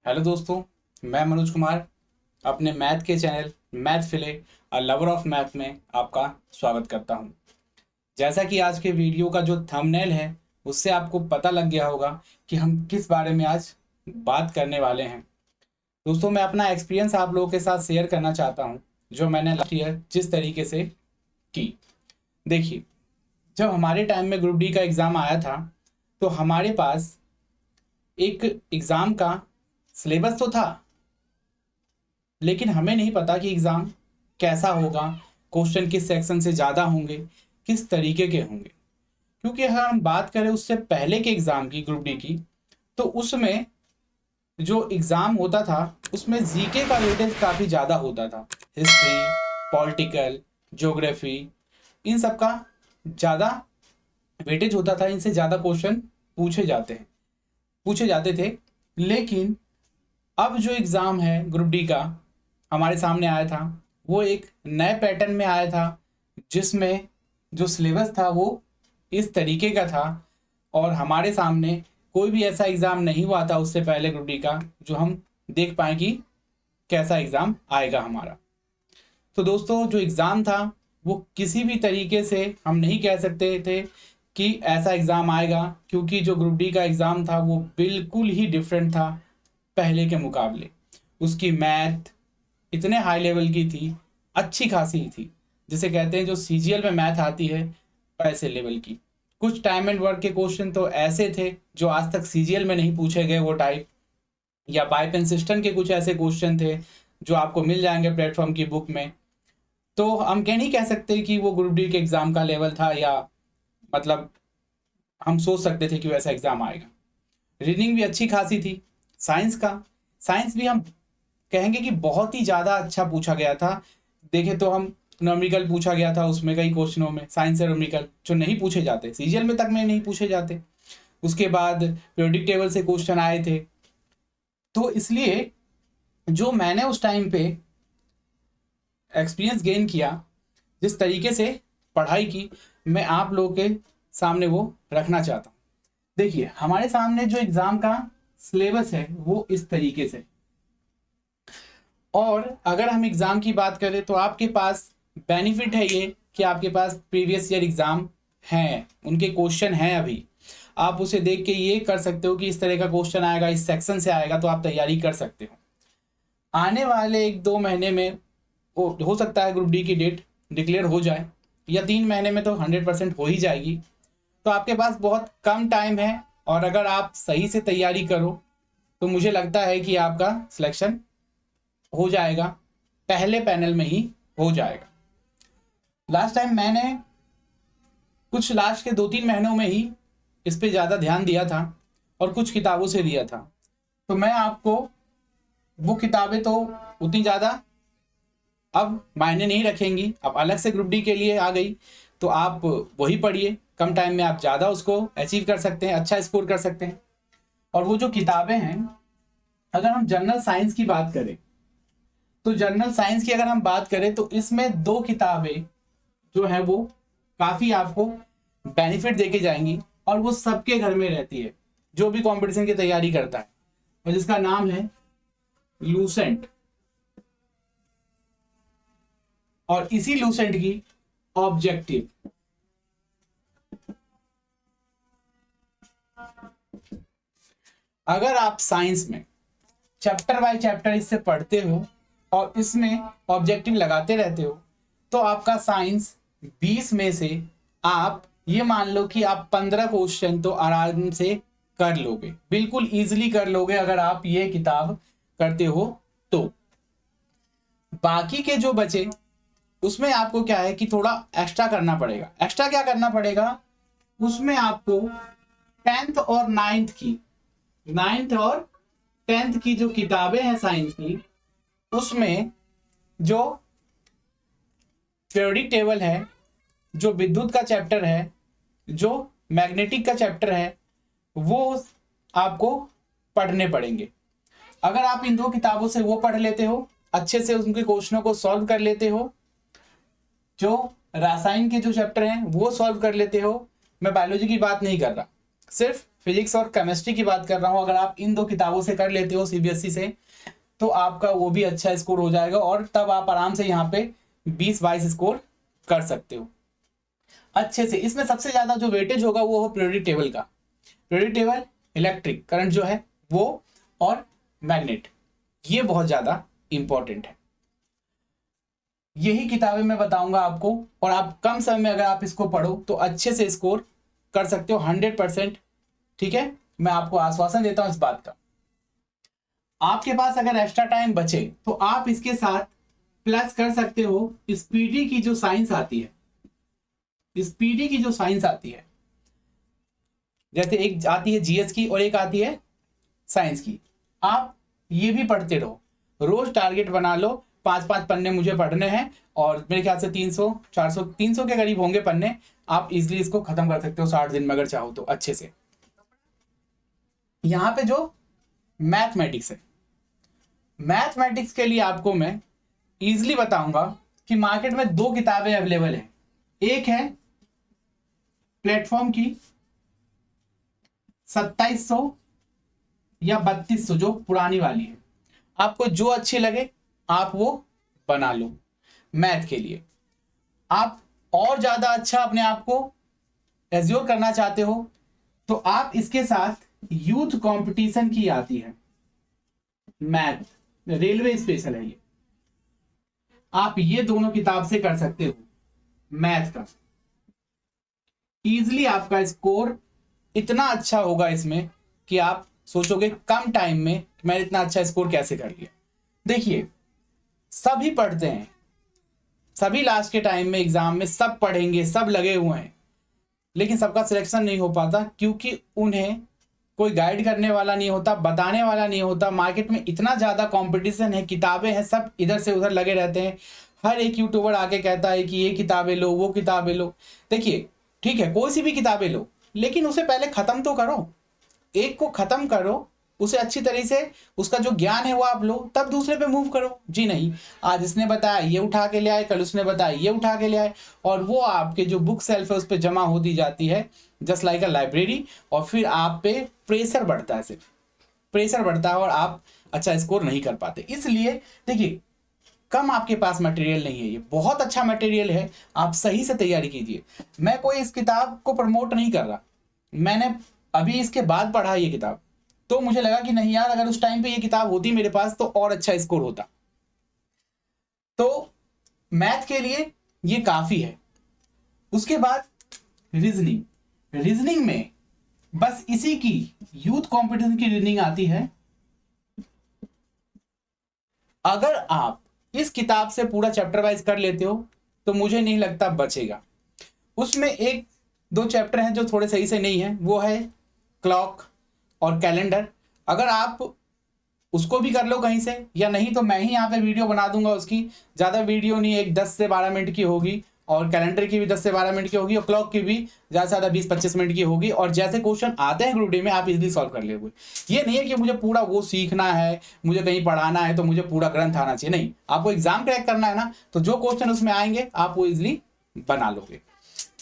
Hello दोस्तों, मैं मनोज कुमार अपने मैथ के channel math field a lover of math में आपका स्वागत करता हूं। जैसा कि आज के वीडियो का जो थंबनेल है उससे आपको पता लग गया होगा कि हम किस बारे में आज बात करने वाले हैं। दोस्तों, मैं अपना एक्सपीरियंस आप लोगों के साथ शेयर करना चाहता हूं, जो मैंने लास्ट ईयर जिस तरीके से की। देखिए, जब हमारे टाइम में ग्रुप डी का एग्ज़ाम आया था तो हमारे पास एक एग्ज़ाम का सिलेबस तो था, लेकिन हमें नहीं पता कि एग्ज़ाम कैसा होगा, क्वेश्चन किस सेक्शन से ज़्यादा होंगे, किस तरीके के होंगे। क्योंकि अगर हम बात करें उससे पहले के एग्ज़ाम की, ग्रुप डी की, तो उसमें जो एग्ज़ाम होता था उसमें जीके का वेटेज काफ़ी ज़्यादा होता था। हिस्ट्री, पॉलिटिकल, ज्योग्राफी, इन सब का ज़्यादा वेटेज होता था, इनसे ज़्यादा क्वेश्चन पूछे जाते थे। लेकिन अब जो एग्ज़ाम है ग्रुप डी का हमारे सामने आया था, वो एक नए पैटर्न में आया था, जिसमें जो सिलेबस था वो इस तरीके का था और हमारे सामने कोई भी ऐसा एग्ज़ाम नहीं हुआ था उससे पहले ग्रुप डी का जो हम देख पाएँ कि कैसा एग्ज़ाम आएगा हमारा। तो दोस्तों, जो एग्ज़ाम था वो किसी भी तरीके से हम नहीं कह सकते थे कि ऐसा एग्ज़ाम आएगा, क्योंकि जो ग्रुप डी का एग्ज़ाम था वो बिल्कुल ही डिफरेंट था पहले के मुकाबले। उसकी मैथ इतने हाई लेवल की थी, अच्छी खासी थी, जिसे कहते हैं जो सीजीएल में मैथ आती है वैसे लेवल की। कुछ टाइम एंड वर्क के क्वेश्चन तो ऐसे थे जो आज तक सीजीएल में नहीं पूछे गए वो टाइप, या बाइपेन सिस्टम के कुछ ऐसे क्वेश्चन थे जो आपको मिल जाएंगे प्लेटफॉर्म की बुक में। तो हम नहीं कह सकते कि वो ग्रुप डी के एग्ज़ाम का लेवल था, या मतलब हम सोच सकते थे कि वैसा एग्ज़ाम आएगा। रीडिंग भी अच्छी खासी थी। साइंस भी हम कहेंगे कि बहुत ही ज़्यादा अच्छा पूछा गया था। देखें तो हम न्यूमेरिकल पूछा गया था उसमें, कई क्वेश्चनों में साइंस से न्यूमेरिकल जो नहीं पूछे जाते, सीजीएल में तक में नहीं पूछे जाते। उसके बाद पीरियोडिक टेबल से क्वेश्चन आए थे। तो इसलिए जो मैंने उस टाइम पे एक्सपीरियंस गेन किया, जिस तरीके से पढ़ाई की, मैं आप लोगों के सामने वो रखना चाहता हूँ। देखिए, हमारे सामने जो एग्ज़ाम का सिलेबस है वो इस तरीके से, और अगर हम एग्ज़ाम की बात करें तो आपके पास बेनिफिट है ये कि आपके पास प्रीवियस ईयर एग्ज़ाम हैं, उनके क्वेश्चन हैं अभी। आप उसे देख के ये कर सकते हो कि इस तरह का क्वेश्चन आएगा, इस सेक्शन से आएगा, तो आप तैयारी कर सकते हो। आने वाले 1-2 महीने में हो सकता है ग्रुप डी की डेट डिक्लेयर हो जाए, या 3 महीने में तो 100% हो ही जाएगी। तो आपके पास बहुत कम टाइम है, और अगर आप सही से तैयारी करो तो मुझे लगता है कि आपका सिलेक्शन हो जाएगा, पहले पैनल में ही हो जाएगा। लास्ट टाइम मैंने कुछ लास्ट के 2-3 महीनों में ही इस पे ज़्यादा ध्यान दिया था और कुछ किताबों से दिया था। तो मैं आपको वो किताबें तो उतनी ज़्यादा अब मायने नहीं रखेंगी, अब अलग से ग्रुप डी के लिए आ गई, तो आप वही पढ़िए। कम टाइम में आप ज़्यादा उसको अचीव कर सकते हैं, अच्छा स्कोर कर सकते हैं। और वो जो किताबें हैं, अगर हम जनरल साइंस की बात करें, तो जनरल साइंस की अगर हम बात करें तो इसमें 2 किताबें जो है वो काफ़ी आपको बेनिफिट देके जाएंगी, और वो सबके घर में रहती है जो भी कंपटीशन की तैयारी करता है, और जिसका नाम है लूसेंट। और इसी लूसेंट की ऑब्जेक्टिव, अगर आप साइंस में चैप्टर बाय चैप्टर इससे पढ़ते हो और इसमें ऑब्जेक्टिव लगाते रहते हो, तो आपका साइंस 20 में से आप ये मान लो कि आप 15 क्वेश्चन तो आराम से कर लोगे, बिल्कुल इजीली कर लोगे अगर आप ये किताब करते हो। तो बाकी के जो बचे उसमें आपको क्या है कि थोड़ा एक्स्ट्रा करना पड़ेगा। एक्स्ट्रा क्या करना पड़ेगा? उसमें आपको 10th और 9th और 10th की जो किताबें हैं साइंस की, उसमें जो पीरियोडिक टेबल है, जो विद्युत का चैप्टर है, जो मैग्नेटिक का चैप्टर है, वो आपको पढ़ने पड़ेंगे। अगर आप इन 2 किताबों से वो पढ़ लेते हो, अच्छे से उनके क्वेश्चनों को सॉल्व कर लेते हो, जो रासायन के जो चैप्टर हैं वो सॉल्व कर लेते हो, मैं बायोलॉजी की बात नहीं कर रहा, सिर्फ फिजिक्स और केमिस्ट्री की बात कर रहा हूँ। अगर आप इन 2 किताबों से कर लेते हो सीबीएसई से, तो आपका वो भी अच्छा स्कोर हो जाएगा और तब आप आराम से यहाँ पे 20-22 स्कोर कर सकते हो अच्छे से। इसमें सबसे ज्यादा जो वेटेज होगा वो हो पीरियोडिक टेबल का। पीरियोडिक टेबल, इलेक्ट्रिक करंट जो है वो, और मैग्नेट, ये बहुत ज्यादा इंपॉर्टेंट है। यही किताबें मैं बताऊंगा आपको, और आप कम समय में अगर आप इसको पढ़ो तो अच्छे से स्कोर कर सकते हो 100%। ठीक है, मैं आपको आश्वासन देता हूं इस बात का। आपके पास अगर एक्स्ट्रा टाइम बचे तो आप इसके साथ प्लस कर सकते हो स्पीडी की जो साइंस आती है, स्पीडी की जो साइंस आती है, जैसे एक आती है जीएस की और एक आती है साइंस की, आप ये भी पढ़ते रहो। रोज टारगेट बना लो, 5-5 पन्ने मुझे पढ़ने हैं, और मेरे ख्याल से 300 के करीब होंगे पन्ने। आप इजिली इसको खत्म कर सकते हो 60 दिन में अगर चाहो तो अच्छे से। यहाँ पे जो मैथमेटिक्स है, मैथमेटिक्स के लिए आपको मैं इजिली बताऊंगा कि मार्केट में 2 किताबें अवेलेबल है। एक है प्लेटफॉर्म की 2700 या 3200, जो पुरानी वाली है। आपको जो अच्छी लगे आप वो बना लो मैथ के लिए। आप और ज्यादा अच्छा अपने आप को एज्योर करना चाहते हो तो आप इसके साथ यूथ कंपटीशन की आती है मैथ, रेलवे स्पेशल है ये, आप ये दोनों किताब से कर सकते हो मैथ का। इजिली आपका स्कोर इतना अच्छा होगा इसमें कि आप सोचोगे कम टाइम में मैंने इतना अच्छा स्कोर कैसे कर लिया। देखिए, सभी पढ़ते हैं, सभी लास्ट के टाइम में एग्जाम में सब पढ़ेंगे, सब लगे हुए हैं, लेकिन सबका सिलेक्शन नहीं हो पाता क्योंकि उन्हें कोई गाइड करने वाला नहीं होता, बताने वाला नहीं होता। मार्केट में इतना ज़्यादा कंपटीशन है, किताबें हैं, सब इधर से उधर लगे रहते हैं। हर एक यूट्यूबर आके कहता है कि ये किताबें लो, वो किताबें लो। देखिए, ठीक है, कोई सी भी किताबें लो, लेकिन उसे पहले ख़त्म तो करो। एक को ख़त्म करो, उसे अच्छी तरीके से उसका जो ज्ञान है वो आप लो, तब दूसरे पे मूव करो। जी नहीं, आज इसने बताया ये उठा के ले आए, कल उसने बताया ये उठा के ले आए, और वो आपके जो बुक सेल्फ है उस पर जमा होती जाती है जस्ट लाइक अ लाइब्रेरी। और फिर आप पे प्रेशर बढ़ता है, सिर्फ प्रेशर बढ़ता है और आप अच्छा स्कोर नहीं कर पाते। इसलिए देखिए, कम आपके पास मटेरियल नहीं है, ये बहुत अच्छा मटेरियल है, आप सही से तैयारी कीजिए। मैं कोई इस किताब को प्रमोट नहीं कर रहा, मैंने अभी इसके बाद पढ़ा ये किताब, तो मुझे लगा कि नहीं यार, अगर उस टाइम पे ये किताब होती मेरे पास तो और अच्छा स्कोर होता। तो मैथ के लिए ये काफी है। उसके बाद रीजनिंग, रीजनिंग में बस इसी की यूथ कंपटीशन की रीजनिंग आती है। अगर आप इस किताब से पूरा चैप्टर वाइज कर लेते हो तो मुझे नहीं लगता बचेगा। उसमें 1-2 चैप्टर हैं जो थोड़े सही से नहीं है, वो है क्लॉक और कैलेंडर। अगर आप उसको भी कर लो कहीं से, या नहीं तो मैं ही यहाँ पे वीडियो बना दूंगा उसकी, ज़्यादा वीडियो नहीं, एक 10 से 12 मिनट की होगी, और कैलेंडर की भी 10 से 12 मिनट की होगी, और क्लॉक की भी ज़्यादा से ज़्यादा 20-25 मिनट की होगी। और जैसे क्वेश्चन आते हैं ग्रुप डी में आप इजीली सॉल्व कर लोगे। ये नहीं है कि मुझे पूरा वो सीखना है, मुझे कहीं पढ़ाना है तो मुझे पूरा ग्रंथ आना चाहिए, नहीं। आपको एग्जाम क्रैक करना है ना, तो जो क्वेश्चन उसमें आएंगे आप वो इजिली बना लोगे।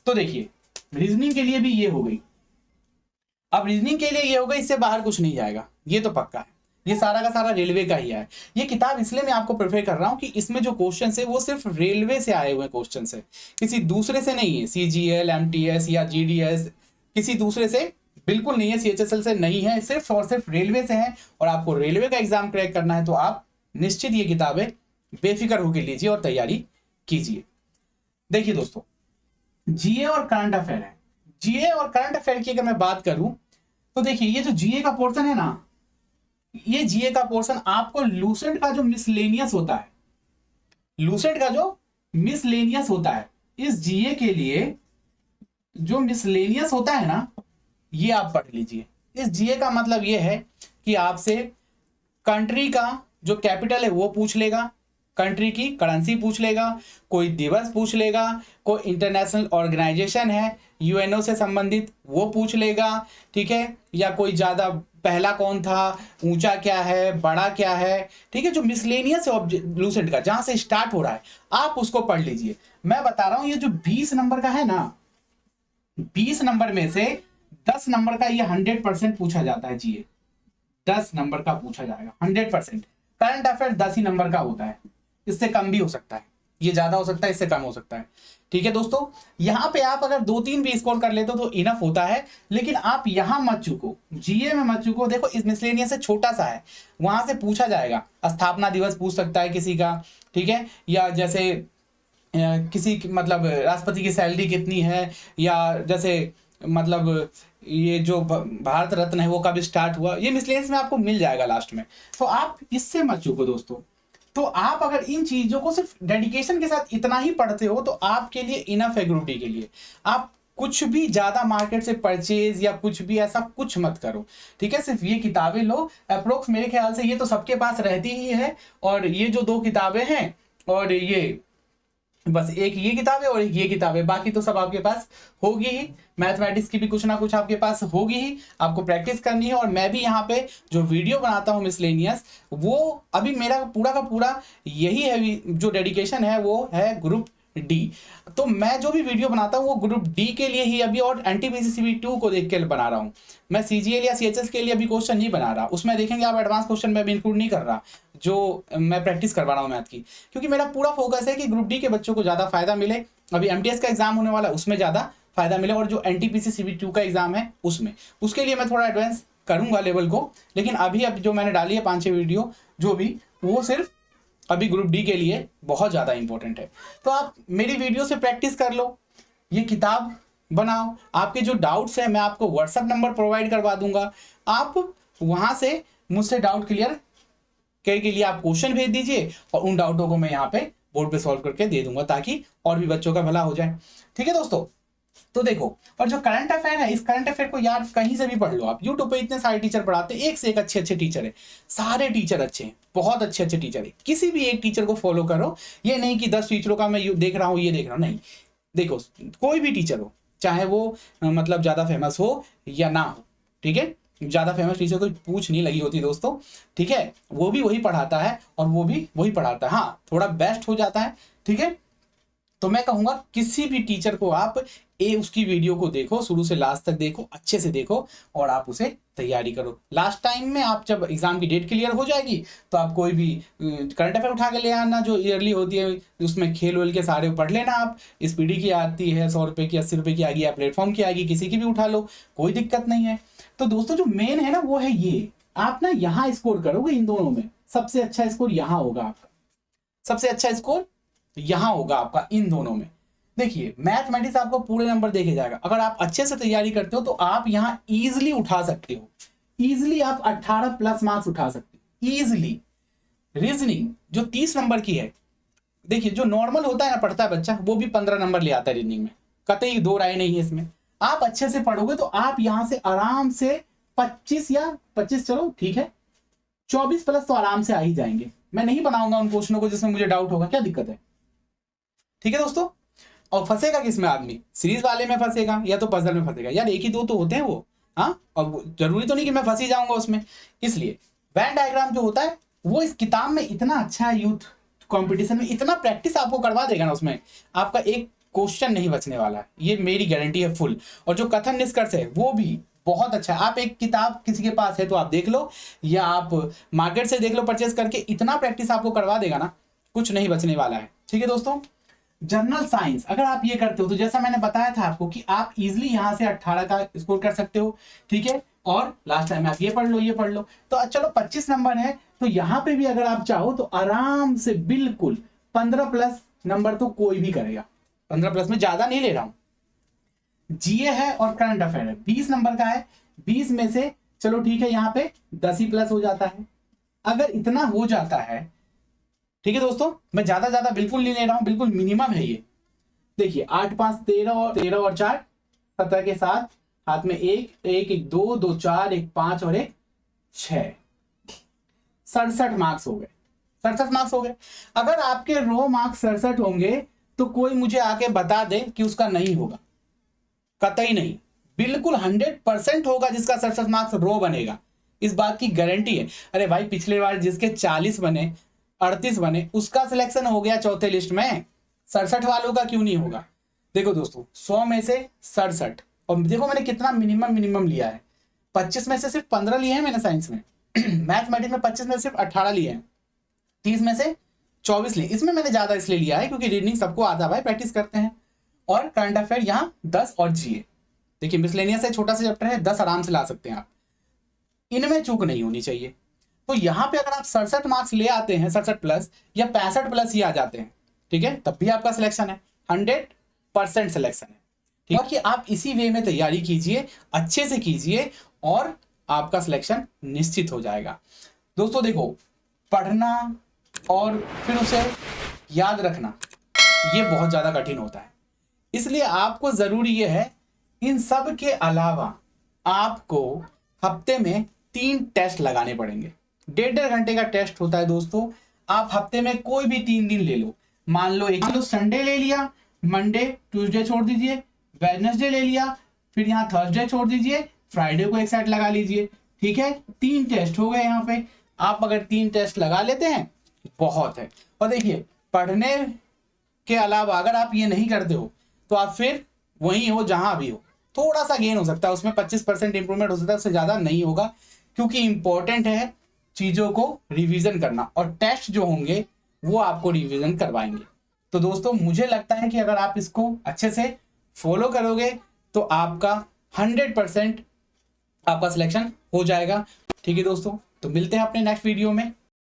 तो देखिए, रीजनिंग के लिए भी ये हो गई। अब रीजनिंग के लिए ये हो गई, इससे बाहर कुछ नहीं जाएगा, ये तो पक्का है। ये सारा का सारा रेलवे का ही है। ये किताब इसलिए मैं आपको प्रेफर कर रहा हूँ कि इसमें जो क्वेश्चन है वो सिर्फ रेलवे से आए हुए क्वेश्चन है, किसी दूसरे से नहीं है। CGL, MTS या GDS किसी दूसरे से बिल्कुल नहीं है, CHSL से नहीं है, सिर्फ और सिर्फ रेलवे से है। और आपको रेलवे का एग्जाम क्रैक करना है तो आप निश्चित ये किताबें बेफिक्र होकर लीजिए और तैयारी कीजिए। देखिए दोस्तों, GA और करंट अफेयर है। GA और करंट अफेयर की अगर मैं बात करूं तो देखिए, ये जो GA का पोर्शन है ना, ये GA का पोर्शन आपको लूसेंट का जो मिसलेनियस होता है, लूसेंट का जो मिसलेनियस होता है, इस GA के लिए जो मिसलेनियस होता है ना, ये आप पढ़ लीजिए। इस GA का मतलब ये है कि आपसे कंट्री का जो कैपिटल है वो पूछ लेगा, कंट्री की करेंसी पूछ लेगा, कोई दिवस पूछ लेगा, कोई इंटरनेशनल ऑर्गेनाइजेशन है UNO से संबंधित वो पूछ लेगा, ठीक है, या कोई ज़्यादा पहला कौन था, ऊंचा क्या है, बड़ा क्या है, ठीक है, जो मिसलेनियस लूसेंट का जहां से स्टार्ट हो रहा है आप उसको पढ़ लीजिए। मैं बता रहा हूं, ये जो 20 नंबर का है ना, 20 नंबर में से 10 नंबर का ये 100% पूछा जाता है जीए, 10 नंबर का पूछा जाएगा 100%। करंट अफेयर 10 ही नंबर का होता है, इससे कम भी हो सकता है, ये ज्यादा हो सकता है, इससे कम हो सकता है। ठीक है दोस्तों, यहाँ पे आप अगर 2-3 भी स्कोर कर लेते हो तो इनफ होता है, लेकिन आप यहाँ मत चूको, जीए में मत चूको। देखो इस मिसलेनियस से छोटा सा है, वहां से पूछा जाएगा, स्थापना दिवस पूछ सकता है किसी का, ठीक है, या जैसे किसी मतलब राष्ट्रपति की सैलरी कितनी है, या जैसे मतलब ये जो भारत रत्न है वो कब स्टार्ट हुआ, ये मिसलेनियस में आपको मिल जाएगा लास्ट में। तो आप इससे मत चूको दोस्तों। तो आप अगर इन चीजों को सिर्फ डेडिकेशन के साथ इतना ही पढ़ते हो तो आपके लिए इनफ है ग्रुप डी के लिए। आप कुछ भी ज्यादा मार्केट से परचेज या कुछ भी ऐसा कुछ मत करो, ठीक है, सिर्फ ये किताबें लो। अप्रोक्स मेरे ख्याल से ये तो सबके पास रहती ही है, और ये जो 2 किताबें हैं और ये बस एक ये किताब है और एक ये किताब है, बाकी तो सब आपके पास होगी ही। मैथमेटिक्स की भी कुछ ना कुछ आपके पास होगी ही, आपको प्रैक्टिस करनी है। और मैं भी यहाँ पे जो वीडियो बनाता हूँ मिसलेनियस, वो अभी मेरा पूरा का पूरा यही है, जो डेडिकेशन है वो है ग्रुप डी। तो मैं जो भी वीडियो बनाता हूँ वो ग्रुप डी के लिए ही अभी, और NTPC-CV2 को देख के बना रहा हूँ। मैं CGL या CHS के लिए अभी क्वेश्चन नहीं बना रहा, उसमें देखेंगे आप एडवांस क्वेश्चन में भी इंक्लूड नहीं कर रहा, जो मैं प्रैक्टिस करवा रहा हूँ मैथ की, क्योंकि मेरा पूरा फोकस है कि ग्रुप डी के बच्चों को ज़्यादा फायदा मिले। अभी MTS का एग्जाम होने वाला है, उसमें ज़्यादा फायदा मिले, और जो NTPC-CV2 का एग्जाम है उसमें, उसके लिए मैं थोड़ा एडवांस करूँगा लेवल को। लेकिन अभी अब जो मैंने डाली है 5-6 वीडियो जो भी, वो सिर्फ अभी ग्रुप डी के लिए बहुत ज़्यादा इंपॉर्टेंट है। तो आप मेरी वीडियो से प्रैक्टिस कर लो, ये किताब बनाओ, आपके जो डाउट्स हैं मैं आपको व्हाट्सएप नंबर प्रोवाइड करवा दूंगा, आप वहां से मुझसे डाउट क्लियर के लिए आप क्वेश्चन भेज दीजिए, और उन डाउटों को मैं यहाँ पे बोर्ड पे सॉल्व करके दे दूंगा, ताकि और भी बच्चों का भला हो जाए। ठीक है दोस्तों, तो देखो, और जो करंट अफेयर है, इस करंट अफेयर को यार कहीं से भी पढ़ लो आप, यूट्यूब पे इतने सारे टीचर पढ़ाते हैं, एक से एक अच्छे अच्छे टीचर है, सारे टीचर अच्छे हैं, बहुत अच्छे अच्छे टीचर है, किसी भी एक टीचर को फॉलो करो। ये नहीं कि 10 टीचरों का मैं देख रहा हूँ, ये देख रहा हूँ, नहीं, देखो कोई भी टीचर हो, चाहे वो मतलब ज्यादा फेमस हो या ना हो, ठीक है, ज्यादा फेमस टीचर को पूछ नहीं लगी होती दोस्तों, ठीक है, वो भी वही पढ़ाता है और वो भी वही पढ़ाता है, हाँ थोड़ा बेस्ट हो जाता है, ठीक है। तो मैं कहूंगा किसी भी टीचर को आप उसकी वीडियो को देखो, शुरू से लास्ट तक देखो, अच्छे से देखो, और आप उसे तैयारी करो। लास्ट टाइम में आप जब एग्जाम की डेट क्लियर हो जाएगी तो आप कोई भी करंट अफेयर उठा के ले आना जो ईयरली होती है, उसमें खेल वेल के सारे पढ़ लेना आप। स्पीडी की आती है 100 रुपये की, 80 रुपये की आएगी, या प्लेटफॉर्म की आएगी, किसी की भी उठा लो, कोई दिक्कत नहीं है। तो दोस्तों जो मेन है ना वो है ये, आप ना यहाँ स्कोर करोगे, इन दोनों में सबसे अच्छा स्कोर यहाँ होगा आपका, सबसे अच्छा स्कोर यहाँ होगा आपका इन दोनों में। देखिए मैथमेटिक्स आपको पूरे नंबर देखे जाएगा, अगर आप अच्छे से तैयारी करते हो तो आप यहाँ इजिली उठा सकते हो, इजिली आप 18+ मार्क्स उठा सकते हो इजिली। रीजनिंग जो 30 नंबर की है, देखिए जो नॉर्मल होता है ना पढ़ता है बच्चा, वो भी 15 नंबर ले आता है रीजनिंग में, कतई दो राय नहीं है इसमें। आप अच्छे से पढ़ोगे तो आप यहाँ से आराम से 25 या 25 चलो ठीक है, 24+ तो आराम से आ ही जाएंगे। मैं नहीं बनाऊंगा उन क्वेश्चनों को जिसमें मुझे डाउट होगा, क्या दिक्कत है, ठीक है दोस्तों। और फंसेगा किसमें आदमी, सीरीज वाले में फंसेगा या तो पजल में फंसेगा, यार एक ही दो तो होते हैं वो, हाँ, और जरूरी तो नहीं कि मैं फंस ही जाऊंगा उसमें। इसलिए वेन डायग्राम जो होता है वो इस किताब में इतना अच्छा है, यूथ कंपटीशन में इतना प्रैक्टिस आपको करवा देगा ना, उसमें आपका एक क्वेश्चन नहीं बचने वाला है, ये मेरी गारंटी है फुल। और जो कथन निष्कर्ष है वो भी बहुत अच्छा है। आप एक किताब किसी के पास है तो आप देख लो, या आप मार्केट से देख लो परचेज करके, इतना प्रैक्टिस आपको करवा देगा ना, कुछ नहीं बचने वाला है। ठीक है दोस्तों, जनरल साइंस अगर आप ये करते हो तो जैसा मैंने बताया था आपको कि आप इजिली यहां से 18 का स्कोर कर सकते हो, ठीक है। और लास्ट टाइम आप ये पढ़ लो, ये पढ़ लो, तो चलो 25 नंबर है, तो यहां पे भी अगर आप चाहो तो आराम से बिल्कुल 15+ नंबर तो कोई भी करेगा, 15+ में ज्यादा नहीं ले रहा हूं। जीए है और करंट अफेयर है, 20 नंबर का है, 20 में से चलो ठीक है यहाँ पे 10 ही प्लस हो जाता है, अगर इतना हो जाता है, ठीक है दोस्तों, मैं ज्यादा बिल्कुल नहीं ले रहा हूं, बिल्कुल मिनिमम है ये। देखिए 8 5 13 और 13 और 4 17 के साथ हाथ में 1 1 1 2 2 4 1 5 और 1 6, 67 मार्क्स हो गए, 67 मार्क्स हो गए। अगर आपके रो मार्क्स 67 होंगे तो कोई मुझे आके बता दे कि उसका नहीं होगा, कतई नहीं, बिल्कुल 100% होगा जिसका 67 मार्क्स रो बनेगा, इस बात की गारंटी है। अरे भाई पिछले बार जिसके 40 बने 38 बने उसका सिलेक्शन हो गया चौथे लिस्ट में, 67 वालों का क्यों नहीं होगा। देखो दोस्तों 100 में से 67, और देखो मैंने कितना मिनिमम लिया है, 25 में से सिर्फ 15 लिए हैं मैंने साइंस में। मैथमेटिक्स में 25 में सिर्फ 18 लिए हैं, 30 में से 24 लिए। इसमें मैंने ज़्यादा इसलिए लिया है क्योंकि रीडिंग सबको आता भाई, प्रैक्टिस करते हैं। और करंट अफेयर यहाँ 10 और जीए। देखिए मिसलेनियस है, छोटा सा चैप्टर है, 10 आराम से ला सकते हैं आप, इनमें चूक नहीं होनी चाहिए। तो यहाँ पे अगर आप 67 मार्क्स ले आते हैं, 67 प्लस या 65 प्लस ही आ जाते हैं, ठीक है, तब भी आपका सिलेक्शन है, 100% सिलेक्शन है। ठीक है कि आप इसी वे में तैयारी कीजिए, अच्छे से कीजिए और आपका सिलेक्शन निश्चित हो जाएगा। दोस्तों देखो, पढ़ना और फिर उसे याद रखना ये बहुत ज़्यादा कठिन होता है, इसलिए आपको ज़रूरी ये है, इन सब के अलावा आपको हफ्ते में 3 टेस्ट लगाने पड़ेंगे। 1.5 घंटे का टेस्ट होता है दोस्तों। आप हफ्ते में कोई भी 3 दिन ले लो, मान लो संडे ले लिया, मंडे ट्यूसडे छोड़ दीजिए, वेडनेसडे ले लिया, फिर यहाँ थर्सडे छोड़ दीजिए, फ्राइडे को एक साइड लगा लीजिए, ठीक है। 3 टेस्ट हो गए यहाँ पे। आप अगर 3 टेस्ट लगा लेते हैं बहुत है। और देखिए पढ़ने के अलावा अगर आप ये नहीं करते हो तो आप फिर वहीं हो जहां भी हो, थोड़ा सा गेन हो सकता है, उसमें 25% इंप्रूवमेंट हो सकता है, उससे ज़्यादा नहीं होगा, क्योंकि इंपॉर्टेंट है चीज़ों को रिवीजन करना, और टेस्ट जो होंगे वो आपको रिवीजन करवाएंगे। तो दोस्तों मुझे लगता है कि अगर आप इसको अच्छे से फॉलो करोगे तो आपका 100% आपका सिलेक्शन हो जाएगा। ठीक है दोस्तों, तो मिलते हैं अपने नेक्स्ट वीडियो में।